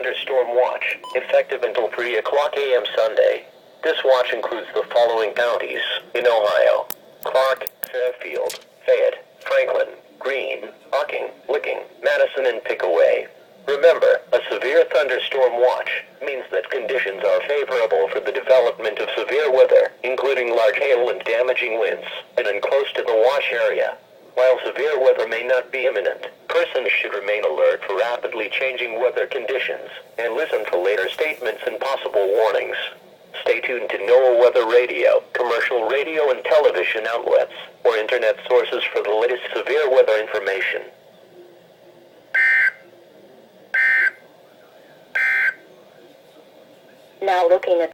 Thunderstorm Watch, effective until 3 o'clock a.m. Sunday. This watch includes the following counties in Ohio: Clark, Fairfield, Fayette, Franklin, Greene, Hocking, Licking, Madison, and Pickaway. Remember, a severe thunderstorm watch means that conditions are favorable for the development of severe weather, including large hail and damaging winds, and close to the watch area. While severe weather may not be imminent, persons should remain alert for rapidly changing weather conditions and listen to later statements and possible warnings. Stay tuned to NOAA Weather Radio, commercial radio and television outlets, or internet sources for the latest severe weather information. Now looking at